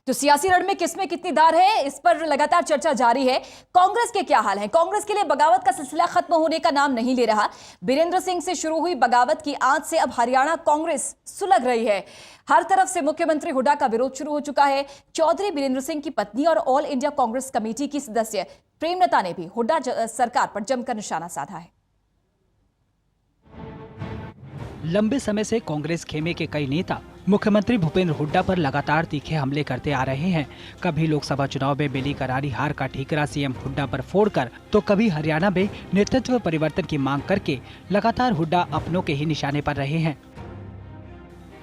तो सियासी रण में किसमें कितनी दार है, इस पर लगातार चर्चा जारी है। कांग्रेस के क्या हाल है? कांग्रेस के लिए बगावत का सिलसिला खत्म होने का नाम नहीं ले रहा। बीरेंद्र सिंह से शुरू हुई बगावत की आंच से अब हरियाणा कांग्रेस सुलग रही है। हर तरफ से मुख्यमंत्री हुड्डा का विरोध शुरू हो चुका है। चौधरी बीरेंद्र सिंह की पत्नी और ऑल इंडिया कांग्रेस कमेटी की सदस्य प्रेमलता ने भी हुड्डा सरकार पर जमकर निशाना साधा है। लंबे समय से कांग्रेस खेमे के कई नेता मुख्यमंत्री भूपेंद्र हुड्डा पर लगातार तीखे हमले करते आ रहे हैं। कभी लोकसभा चुनाव में मिली करारी हार का ठीकरा सीएम हुड्डा पर फोड़कर, तो कभी हरियाणा में नेतृत्व परिवर्तन की मांग करके लगातार हुड्डा अपनों के ही निशाने पर रहे हैं।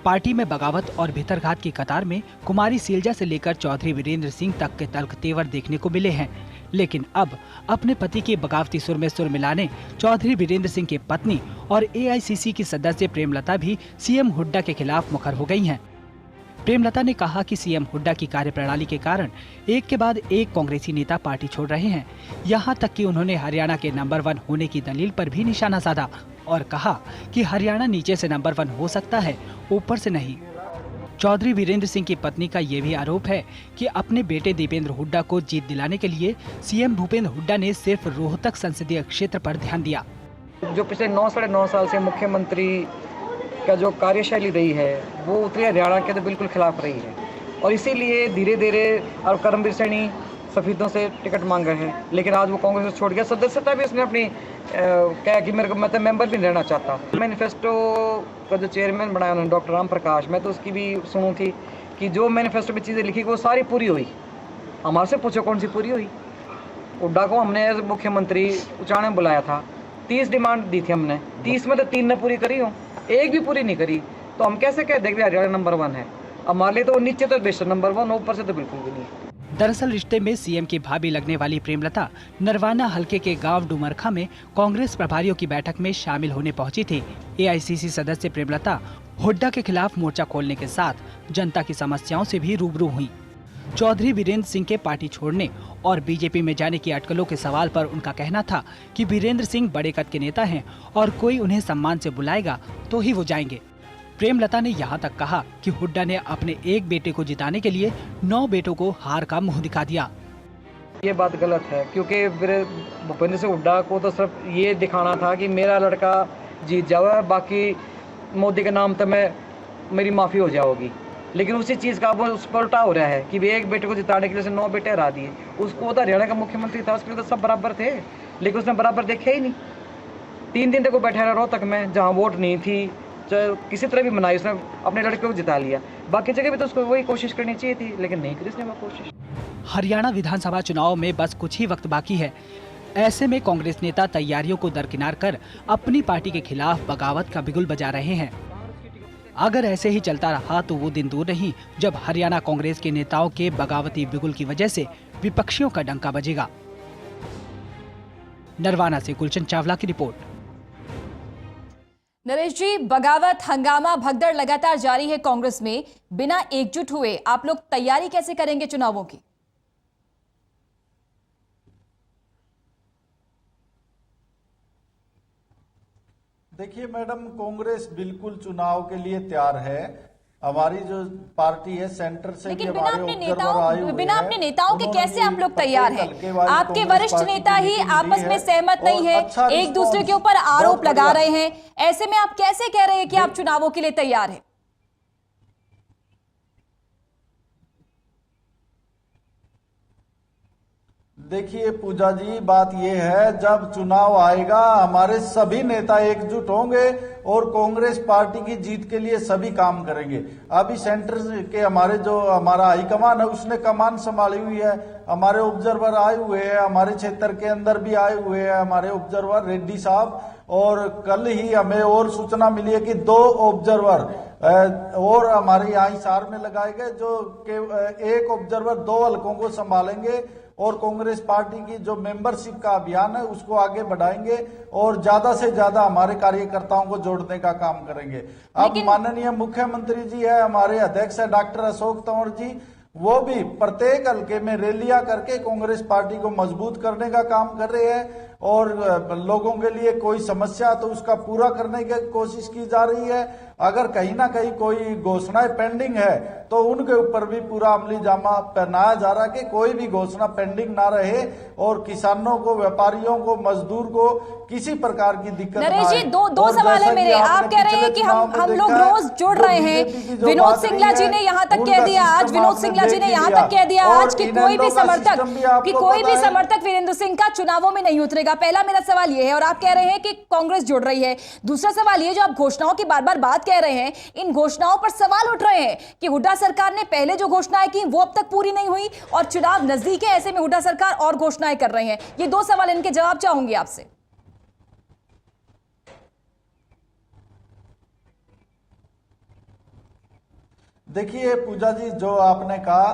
पार्टी में बगावत और भीतरघात की कतार में कुमारी सैलजा से लेकर चौधरी वीरेंद्र सिंह तक के तल्ख तेवर देखने को मिले हैं। लेकिन अब अपने पति के बगावती सुर में सुर मिलाने चौधरी बीरेंद्र सिंह की पत्नी और एआईसीसी की सदस्य प्रेमलता भी सीएम हुड्डा के खिलाफ मुखर हो गई हैं। प्रेमलता ने कहा कि सीएम हुड्डा की कार्यप्रणाली के कारण एक के बाद एक कांग्रेसी नेता पार्टी छोड़ रहे हैं। यहां तक कि उन्होंने हरियाणा के नंबर 1 होने की दलील पर भी निशाना साधा और कहा कि हरियाणा नीचे से नंबर 1 हो सकता है, ऊपर से नहीं। चौधरी वीरेंद्र सिंह की पत्नी का ये भी आरोप है कि अपने बेटे दीपेंद्र हुड्डा को जीत दिलाने के लिए सीएम भूपेंद्र हुड्डा ने सिर्फ रोहतक संसदीय क्षेत्र पर ध्यान दिया। जो पिछले 9-9.5 साल से मुख्यमंत्री का जो कार्यशैली रही है वो उत्तरी हरियाणा के तो बिल्कुल खिलाफ रही है और इसीलिए धीरे धीरे अब करमवीर सैनी सफेदों से टिकट मांग रहे हैं। लेकिन आज वो कांग्रेस से छोड़ गया। सदस्यता भी उसने अपनी क्या कि मेरे को मतलब मेंबर भी नहीं रहना चाहता। मैनिफेस्टो का जो चेयरमैन बनाया उन्होंने डॉक्टर राम प्रकाश, मैं तो उसकी भी सुनूँ थी कि जो मैनिफेस्टो में चीज़ें लिखी वो सारी पूरी हुई। हमारे से पूछो कौन सी पूरी हुई? हुड्डा को हमने एज मुख्यमंत्री उचाने में बुलाया था, 30 डिमांड दी थी हमने, 30 में तो 3 ने पूरी करी हो, एक भी पूरी नहीं करी। तो हम कैसे कह देंगे हरियाणा नंबर 1 है? हमारे लिए तो नीचे तो बेशक नंबर 1, ऊपर से तो बिल्कुल भी नहीं। दरअसल रिश्ते में सीएम की भाभी लगने वाली प्रेमलता नरवाना हलके के गांव डुमरखा में कांग्रेस प्रभारियों की बैठक में शामिल होने पहुंची थी। एआईसीसी सदस्य प्रेमलता हुड्डा के खिलाफ मोर्चा खोलने के साथ जनता की समस्याओं से भी रूबरू हुई। चौधरी वीरेंद्र सिंह के पार्टी छोड़ने और बीजेपी में जाने की अटकलों के सवाल पर उनका कहना था कि वीरेंद्र सिंह बड़े कद के नेता हैं और कोई उन्हें सम्मान से बुलाएगा तो ही वो जाएंगे। प्रेमलता ने यहाँ तक कहा कि हुड्डा ने अपने एक बेटे को जिताने के लिए 9 बेटों को हार का मुंह दिखा दिया। ये बात गलत है क्योंकि भूपेंद्र सिंह हुड्डा को तो सिर्फ ये दिखाना था कि मेरा लड़का जीत जाओ, बाकी मोदी के नाम तो मेरी माफ़ी हो जाओगी। लेकिन उसी चीज़ का वो उस पर उल्टा हो रहा है कि वे एक बेटे को जिताने के लिए 9 बेटे हरा दिए। उसको तो हरियाणा का मुख्यमंत्री था, उसके लिए तो सब बराबर थे, लेकिन उसने बराबर देखे ही नहीं। 3 दिन तक वो बैठा रहा रोहतक में, जहाँ वोट नहीं थी, किसी तरह भी मनाई, उसने अपने लड़के को जिता लिया। बाकी जगह भी तो उसको वही कोशिश करनी चाहिए थी, लेकिन नहीं करी उसने वो कोशिश। हरियाणा विधानसभा चुनाव में बस कुछ ही वक्त बाकी है। ऐसे में कांग्रेस नेता तैयारियों को दरकिनार कर अपनी पार्टी के खिलाफ बगावत का बिगुल बजा रहे हैं। अगर ऐसे ही चलता रहा तो वो दिन दूर नहीं जब हरियाणा कांग्रेस के नेताओं के बगावती बिगुल की वजह से विपक्षियों का डंका बजेगा। नरवाना से गुलशन चावला की रिपोर्ट। नरेश जी, बगावत, हंगामा, भगदड़ लगातार जारी है कांग्रेस में। बिना एकजुट हुए आप लोग तैयारी कैसे करेंगे चुनावों की? देखिए मैडम, कांग्रेस बिल्कुल चुनाव के लिए तैयार है। हमारी जो पार्टी है सेंटर से लेकिन भी बिना अपने नेताओं के कैसे आप लोग तैयार हैं? आपके वरिष्ठ नेता ही आपस में सहमत नहीं है, एक दूसरे के ऊपर आरोप लगा रहे हैं। ऐसे में आप कैसे कह रहे हैं कि आप चुनावों के लिए तैयार हैं? देखिए पूजा जी, बात ये है जब चुनाव आएगा हमारे सभी नेता एकजुट होंगे और कांग्रेस पार्टी की जीत के लिए सभी काम करेंगे। अभी सेंटर के हमारा हाईकमान है उसने कमान संभाली हुई है। हमारे ऑब्जर्वर आए हुए हैं, हमारे क्षेत्र के अंदर भी आए हुए हैं हमारे ऑब्जर्वर रेड्डी साहब। और कल ही हमें और सूचना मिली है कि 2 ऑब्जर्वर और हमारे यहाँ हिसार में लगाए गए, जो एक ऑब्जर्वर 2 हलकों को संभालेंगे और कांग्रेस पार्टी की जो मेंबरशिप का अभियान है उसको आगे बढ़ाएंगे और ज्यादा से ज्यादा हमारे कार्यकर्ताओं को जोड़ने का काम करेंगे। अब माननीय मुख्यमंत्री जी है, हमारे अध्यक्ष है डॉक्टर अशोक तंवर जी, वो भी प्रत्येक हल्के में रैलियां करके कांग्रेस पार्टी को मजबूत करने का काम कर रहे हैं और लोगों के लिए कोई समस्या तो उसका पूरा करने की कोशिश की जा रही है। अगर कहीं ना कहीं कोई घोषणाएं पेंडिंग है तो उनके ऊपर भी पूरा अमली जामा पहनाया जा रहा है कि कोई भी घोषणा पेंडिंग ना रहे और किसानों को, व्यापारियों को, मजदूर को किसी प्रकार की दिक्कत ना नरेश जी, आए। दो और सवाल जैसा है कि मेरे। आपने आप कह रहे हैं पिछले कि चुनाव हम में लोग देखा है, रोज जोड़ जो रहे हैं। बीजेपी की जो विनोद बात सिंगला रही जी है, ने यहाँ तक उनका कह दिया, आज सिस्टम विनोद आपने सिंगला जी देख ने ही यहाँ लिया। तक कह दिया और आज कि इनेलो कोई भी का समर्थक सिस्टम भी आपको पता है। वीरेंद्र सिंह का चुनावों में नहीं उतरेगा। पहला मेरा सवाल ये है, और आप कह रहे हैं कि कांग्रेस जुड़ रही है। दूसरा सवाल ये, जो आप घोषणाओं की बार बार बात कह रहे हैं, इन घोषणाओं पर सवाल उठ रहे हैं कि हुड्डा सरकार ने पहले जो घोषणाएं की वो अब तक पूरी नहीं हुई और चुनाव नजदीक है, ऐसे में हुड्डा सरकार और घोषणाएं कर रहे हैं। ये दो सवाल, इनके जवाब चाहूंगी आपसे। देखिए पूजा जी, जो आपने कहा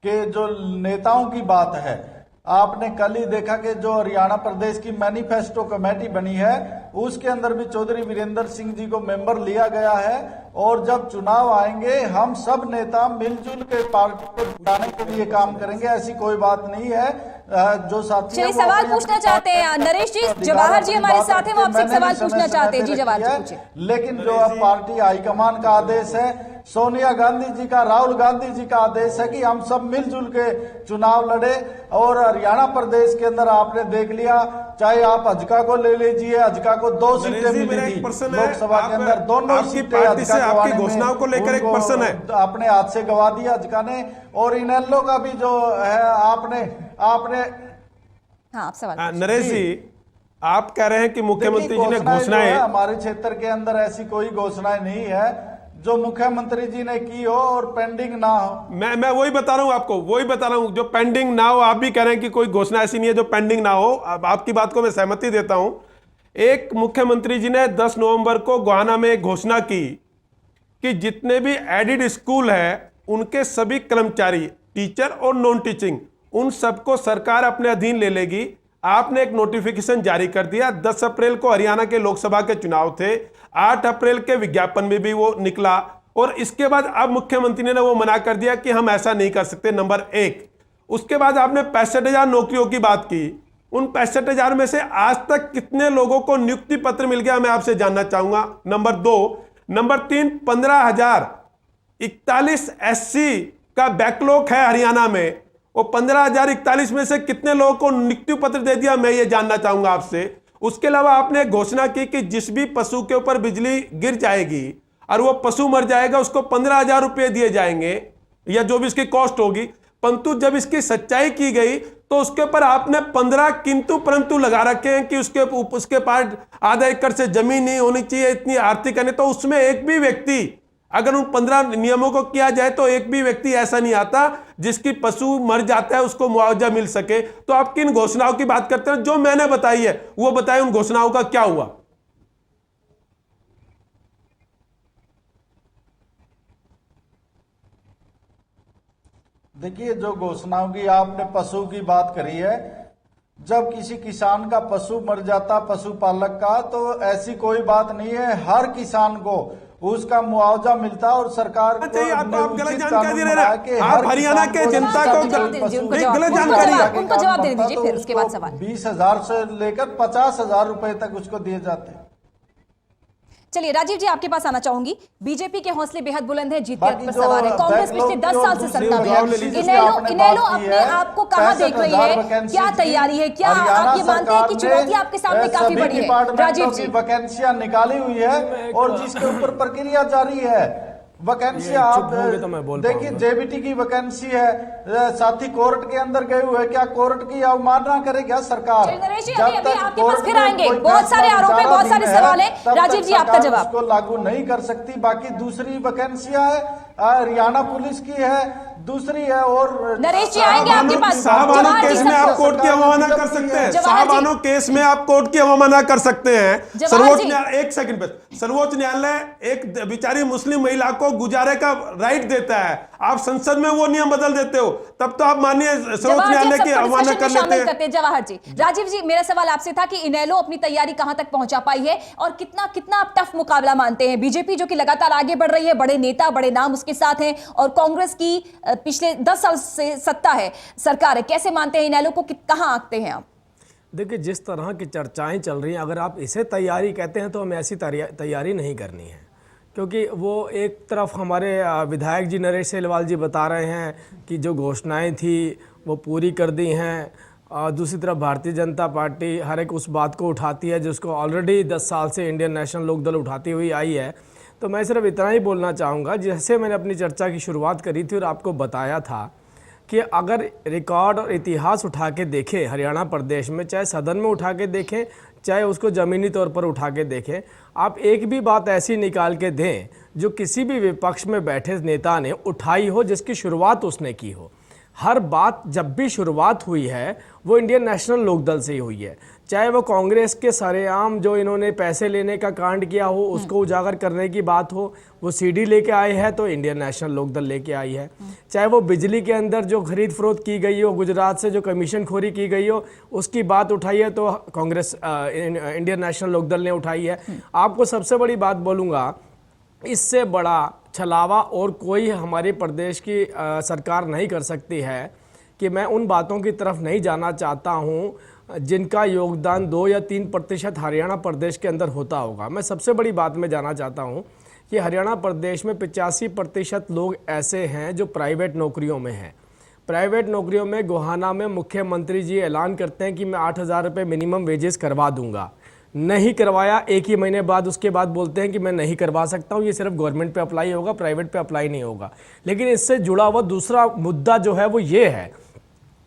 कि जो नेताओं की बात है, आपने कल ही देखा कि जो हरियाणा प्रदेश की मैनिफेस्टो कमेटी बनी है उसके अंदर भी चौधरी वीरेंद्र सिंह जी को मेंबर लिया गया है। और जब चुनाव आएंगे हम सब नेता मिलजुल के पार्टी को जिताने के लिए काम करेंगे, ऐसी कोई बात नहीं है। जो साथी चलिए, सवाल पूछना चाहते हैं नरेश जी, जवाहर जी हमारे साथ हैं, वो आपसे सवाल पूछना चाहते हैं। जी जवाहर जी पूछिए। लेकिन जो अब पार्टी हाईकमान का आदेश है, सोनिया गांधी जी का, राहुल गांधी जी का आदेश है कि हम सब मिलजुल के चुनाव लड़े। और हरियाणा प्रदेश के अंदर आपने देख लिया, चाहे आप हजका को ले लीजिए, हजका को 2 सीटें मिली थी लोकसभा के अंदर, दोनों सीटें हजका आपकी घोषणाओं को लेकर एक प्रश्न है, अपने हाथ से गवा दिया हजका ने। और इनेलो का भी जो है आपने हाँ, आप सवाल नरेश जी, आप कह रहे हैं कि मुख्यमंत्री जी ने घोषणाएं, हमारे क्षेत्र के अंदर ऐसी कोई घोषणाएं नहीं है जो मुख्यमंत्री जी ने की हो और पेंडिंग ना हो। मैं वही बता रहा हूं आपको, वही बता रहा हूं जो पेंडिंग ना हो। आप भी कह रहे हैं कि कोई घोषणा ऐसी नहीं है जो पेंडिंग ना हो। अब आपकी बात को मैं सहमति देता हूं। एक मुख्यमंत्री जी ने 10 नवंबर को गोहाना में एक घोषणा की कि जितने भी एडिड स्कूल है उनके सभी कर्मचारी, टीचर और नॉन टीचिंग, उन सबको सरकार अपने अधीन ले लेगी। आपने एक नोटिफिकेशन जारी कर दिया। 10 अप्रैल को हरियाणा के लोकसभा के चुनाव थे, 8 अप्रैल के विज्ञापन में भी वो निकला। और इसके बाद अब मुख्यमंत्री ने वो मना कर दिया कि हम ऐसा नहीं कर सकते, नंबर 1। उसके बाद आपने 65,000 नौकरियों की बात की। उन 65,000 में से आज तक कितने लोगों को नियुक्ति पत्र मिल गया, मैं आपसे जानना चाहूंगा, नंबर 2। नंबर 3, 15,041 SC का बैकलॉग है हरियाणा में। वो 15,041 में से कितने लोगों को नियुक्ति पत्र दे दिया, मैं ये जानना चाहूंगा आपसे। उसके अलावा आपने घोषणा की कि जिस भी पशु के ऊपर बिजली गिर जाएगी और वो पशु मर जाएगा उसको 15,000 रुपये दिए जाएंगे या जो भी इसकी कॉस्ट होगी। परंतु जब इसकी सच्चाई की गई तो उसके ऊपर आपने 15 किंतु परंतु लगा रखे हैं कि उसके पास आधा एकड़ से जमीन नहीं होनी चाहिए, इतनी आर्थिक है। तो उसमें एक भी व्यक्ति, अगर उन 15 नियमों को किया जाए तो एक भी व्यक्ति ऐसा नहीं आता जिसकी पशु मर जाता है उसको मुआवजा मिल सके। तो आप किन घोषणाओं की बात करते हैं? जो मैंने बताई है वो बताएं, उन घोषणाओं का क्या हुआ? देखिए, जो घोषणाओं की आपने पशु की बात करी है, जब किसी किसान का पशु मर जाता, पशुपालक का, तो ऐसी कोई बात नहीं है। हर किसान को उसका मुआवजा मिलता और सरकार को आप गलत जानकारी दे रहे हैं। आप हरियाणा के जनता को गलत जानकारी, उनको जवाब दे दीजिए, फिर उसके बाद सवाल। 20,000 से लेकर 50,000 रुपए तक उसको दिए जाते हैं। चलिए राजीव जी, आपके पास आना चाहूंगी। बीजेपी के हौसले बेहद बुलंद है, जीत पर सवार है। कांग्रेस पिछले 10 साल से सत्ता में है। इनेलो अपने आप को कहां देख रही है? क्या तैयारी है? क्या आप ये मानते हैं कि चुनौती आपके सामने काफी बड़ी है? राजीव जी, वैकेंसियां निकाली हुई है और जिसके ऊपर प्रक्रिया जारी है। वैकेंसी आप देखिए, जेबीटी की वैकेंसी है, साथी कोर्ट के अंदर गए हुए, क्या कोर्ट की अवमानना करे क्या सरकार? नरेश जी, अभी आपके पास फिर आएंगे, बहुत सारे आरोप है, बहुत सारे सवाल है। राजीव जी, आपका जवाब। उसको लागू नहीं कर सकती। बाकी दूसरी वैकेंसियां है, हरियाणा पुलिस की है, दूसरी है। और नरेश जी आएंगे आपके पास। साहबानो केस में आप कोर्ट की अवमानना कर सकते हैं। साहबानो केस में आप कोर्ट की अवमानना कर सकते हैं। सर्वोच्च न्यायालय, एक सेकंड पे, सर्वोच्च न्यायालय एक बेचारी मुस्लिम महिला को गुजारे का राइट देता है, आप संसद में वो नियम बदल देते हो, तब तो आप मानिए सर्वोच्च न्यायालय की अवमानना कर लेते हैं। जवाहर जी, राजीव जी, मेरा सवाल आपसे था कि इनेलो अपनी तैयारी कहां तक पहुंचा पाई है और कितना कितना आप टफ मुकाबला मानते हैं? बीजेपी जो कि लगातार आगे बढ़ रही है, बड़े नेता, बड़े नाम उसके साथ हैं, और कांग्रेस की पिछले 10 साल से सत्ता है, सरकार है, कैसे मानते हैं इनेलो को? कहां आंकते हैं आप? देखिए, जिस तरह की चर्चाएं चल रही हैं, अगर आप इसे तैयारी कहते हैं तो हमें ऐसी तैयारी नहीं करनी है, क्योंकि वो एक तरफ हमारे विधायक जी नरेश सेलवाल जी बता रहे हैं कि जो घोषणाएं थी वो पूरी कर दी हैं, और दूसरी तरफ भारतीय जनता पार्टी हर एक उस बात को उठाती है जिसको ऑलरेडी 10 साल से इंडियन नेशनल लोकदल उठाती हुई आई है। तो मैं सिर्फ इतना ही बोलना चाहूँगा, जैसे मैंने अपनी चर्चा की शुरुआत करी थी और आपको बताया था कि अगर रिकॉर्ड और इतिहास उठा के देखें हरियाणा प्रदेश में, चाहे सदन में उठा के देखें, चाहे उसको ज़मीनी तौर पर उठा के देखें, आप एक भी बात ऐसी निकाल के दें जो किसी भी विपक्ष में बैठे नेता ने उठाई हो जिसकी शुरुआत उसने की हो। हर बात जब भी शुरुआत हुई है वो इंडियन नेशनल लोकदल से ही हुई है, चाहे वो कांग्रेस के सरेआम जो इन्होंने पैसे लेने का कांड किया हो उसको उजागर करने की बात हो, वो सीडी लेके आए हैं तो इंडियन नेशनल लोकदल लेके आई है, चाहे वो बिजली के अंदर जो खरीद फरोख्त की गई हो, गुजरात से जो कमीशन खोरी की गई हो उसकी बात उठाई है तो कांग्रेस इंडियन नेशनल लोकदल ने उठाई है। आपको सबसे बड़ी बात बोलूँगा, इससे बड़ा छलावा और कोई हमारे प्रदेश की सरकार नहीं कर सकती है कि मैं उन बातों की तरफ नहीं जाना चाहता हूं जिनका योगदान 2 या 3% हरियाणा प्रदेश के अंदर होता होगा। मैं सबसे बड़ी बात में जाना चाहता हूं कि हरियाणा प्रदेश में 85% लोग ऐसे हैं जो प्राइवेट नौकरियों में हैं। प्राइवेट नौकरियों में गोहाना में मुख्यमंत्री जी ऐलान करते हैं कि मैं 8,000 रुपये मिनिमम वेजेस करवा दूंगा, नहीं करवाया, एक ही महीने बाद उसके बाद बोलते हैं कि मैं नहीं करवा सकता हूँ, ये सिर्फ गवर्नमेंट पे अप्लाई होगा, प्राइवेट पे अप्लाई नहीं होगा। लेकिन इससे जुड़ा हुआ दूसरा मुद्दा जो है वो ये है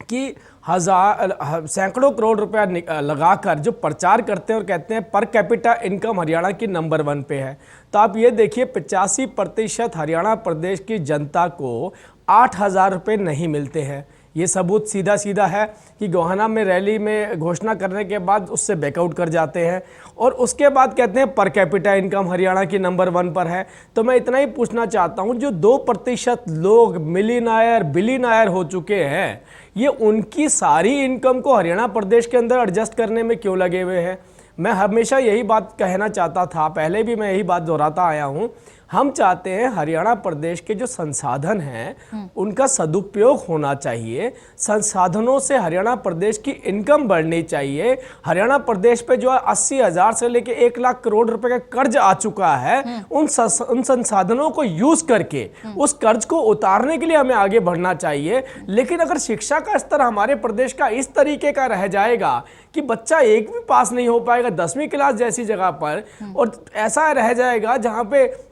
कि सैकड़ों करोड़ रुपया लगाकर जो प्रचार करते हैं और कहते हैं पर कैपिटा इनकम हरियाणा की नंबर 1 पे है, तो आप ये देखिए 85% हरियाणा प्रदेश की जनता को 8,000 रुपये नहीं मिलते हैं। ये सबूत सीधा सीधा है कि गोहाना में रैली में घोषणा करने के बाद उससे बैकआउट कर जाते हैं और उसके बाद कहते हैं पर कैपिटा इनकम हरियाणा की नंबर 1 पर है। तो मैं इतना ही पूछना चाहता हूं, जो 2% लोग मिलियनायर बिलियनायर हो चुके हैं, ये उनकी सारी इनकम को हरियाणा प्रदेश के अंदर एडजस्ट करने में क्यों लगे हुए हैं? मैं हमेशा यही बात कहना चाहता था, पहले भी मैं यही बात दोहराता आया हूं, हम चाहते हैं हरियाणा प्रदेश के जो संसाधन हैं उनका सदुपयोग होना चाहिए, संसाधनों से हरियाणा प्रदेश की इनकम बढ़नी चाहिए। हरियाणा प्रदेश पे जो 80,000 से लेके 1 लाख करोड़ रुपए का कर्ज आ चुका है, उन संसाधनों को यूज करके उस कर्ज को उतारने के लिए हमें आगे बढ़ना चाहिए। लेकिन अगर शिक्षा का स्तर हमारे प्रदेश का इस तरीके का रह जाएगा कि बच्चा एक भी पास नहीं हो पाएगा 10वीं क्लास जैसी जगह पर, और ऐसा रह जाएगा जहां पे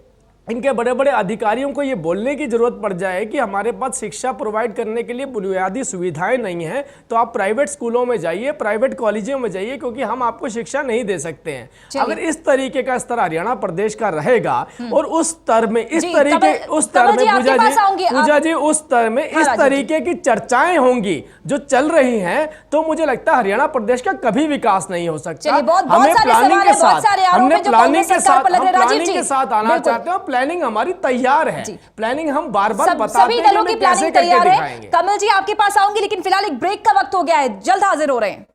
इनके बड़े बड़े अधिकारियों को ये बोलने की जरूरत पड़ जाए कि हमारे पास शिक्षा प्रोवाइड करने के लिए बुनियादी सुविधाएं नहीं हैं, तो आप प्राइवेट स्कूलों में जाइए, प्राइवेट कॉलेजों में जाइए, क्योंकि हम आपको शिक्षा नहीं दे सकते हैं। अगर इस तरीके का स्तर हरियाणा प्रदेश का रहेगा और उस स्तर में पूजा जी उस स्तर में इस तरीके की चर्चाएं होंगी जो चल रही हैं, तो मुझे लगता है हरियाणा प्रदेश का कभी विकास नहीं हो सकता। हमें प्लानिंग के साथ आना चाहते हैं, प्लानिंग हमारी तैयार है, प्लानिंग हम बार बार बताते हैं सभी दलों की प्लानिंग तैयार है। कमल जी आपके पास आऊंगी, लेकिन फिलहाल एक ब्रेक का वक्त हो गया है, जल्द हाजिर हो रहे हैं।